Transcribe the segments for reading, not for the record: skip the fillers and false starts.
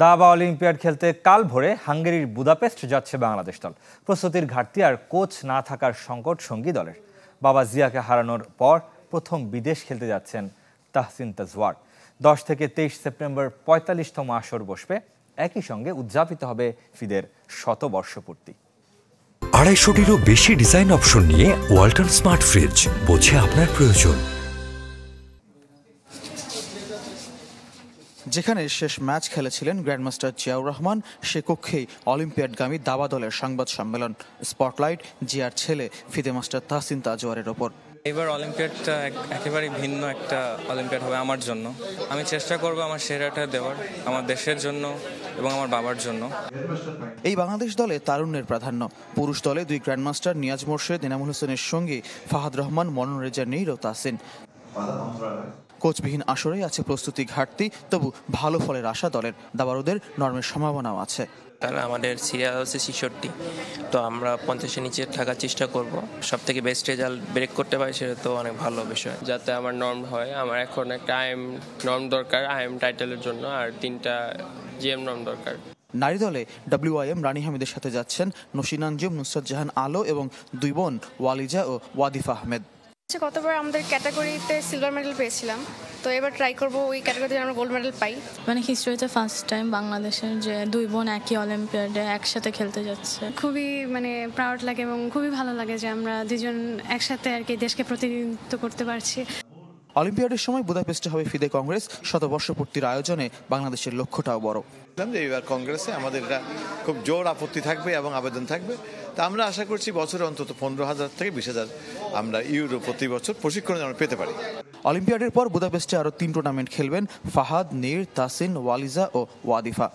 দাবা অলিম্পিয়াড খেলতে কাল ভোরে হাঙ্গেরির বুদাপেস্ট যাচ্ছে বাংলাদেশ দল। প্রস্তুতির ঘাটতি আর কোচ না থাকার সংকট সঙ্গী দলের। বাবা জিয়াকে হারানোর পর প্রথম বিদেশ খেলতে যাচ্ছেন তাহসিন তাজওয়ার। 10 থেকে 23 সেপ্টেম্বর 45তম আসর বসবে। একই সঙ্গে উদযাপিত হবে ফিদের শতবর্ষপূর্তি। 250-টিরও বেশি ডিজাইন অপশন নিয়ে ওয়ালটন স্মার্ট ফ্রিজ, বোঝে আপনার প্রয়োজন। যেখানে শেষ ম্যাচ খেলেছিলেন গ্র্যান্ডমাস্টার জিয়াউর রহমান, সে কক্ষেই অলিম্পিয়াডগামী দাবা দলের সংবাদ সম্মেলন। স্পটলাইট জিয়ার ছেলে ফিদে মাস্টার তাহসিন তাজওয়ারের ওপর। এবার অলিম্পিয়াডটা একেবারে ভিন্ন একটা অলিম্পিয়াড হবে আমার জন্য। আমি চেষ্টা করব আমার সেরাটা দেওয়ার, আমার দেশের জন্য এবং আমার বাবার জন্য। এই বাংলাদেশ দলে তারুণ্যের প্রাধান্য। পুরুষ দলে 2 গ্র্যান্ডমাস্টার নিয়াজ মোর্শেদ, এনামুল হোসেনের সঙ্গে ফাহাদ রহমান, মনন রেজা নীর ও তাহসিন। কোচবিহীন আসরেই আছে প্রস্তুতি ঘাটতি, তবু ভালো ফলের আশা দলের। দাবারুদের নর্মের সম্ভাবনাও আছে। কারণ আমাদের সিরিয়াল হচ্ছে 66, তো আমরা 50-এর নিচে থাকার চেষ্টা করব। সব থেকে বেস্ট রেজাল্ট ব্রেক করতে পারি, সেটা তো অনেক ভালো বিষয়। যাতে আমার নর্ম হয়, আমার এখন একটা আইএম নর্ম দরকার আইএম টাইটেলের জন্য, আর 3টা জিএম নর্ম দরকার। নারী দলে WIM রানী হামিদের সাথে যাচ্ছেন নসিন আঞ্জুম, নুসরাত জাহান আলো এবং 2 বোন ওয়ালিজা ও ওয়াদিফা আহমেদ। গতবার আমাদের ক্যাটাগরিতে সিলভার মেডেল পেয়েছিলাম, তো এবার ট্রাই করব ওই ক্যাটাগরিতে আমরা গোল্ড মেডেল পাই। হিস্ট্রিতে ফার্স্ট টাইম বাংলাদেশের যে 2 বোন একই অলিম্পিয়াডে একসাথে খেলতে যাচ্ছে। খুবই প্রাউড লাগে এবং খুবই ভালো লাগে যে আমরা দুজন একসাথে আর কি দেশকে প্রতিনিধিত্ব করতে পারছি। অলিম্পিয়াডের সময় বুদাপেস্টে হবে ফিদে কংগ্রেস। শতবর্ষপূর্তির আয়োজনে বাংলাদেশের লক্ষ্যটাও বড়। এইবার কংগ্রেসে আমাদের এটা খুব জোর আপত্তি থাকবে এবং আবেদন থাকবে। তা আমরা আশা করছি বছরে অন্তত 15,000 থেকে 20,000 আমরা ইউরো প্রতি বছর প্রশিক্ষণ আমরা পেতে পারি। অলিম্পিয়াডের পর বুদাপেস্টে আরও 3 টুর্নামেন্ট খেলবেন ফাহাদ, নীর, তাহসিন, ওয়ালিজা ও ওয়াদিফা।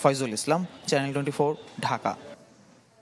ফয়জুল ইসলাম, চ্যানেল 24, ঢাকা।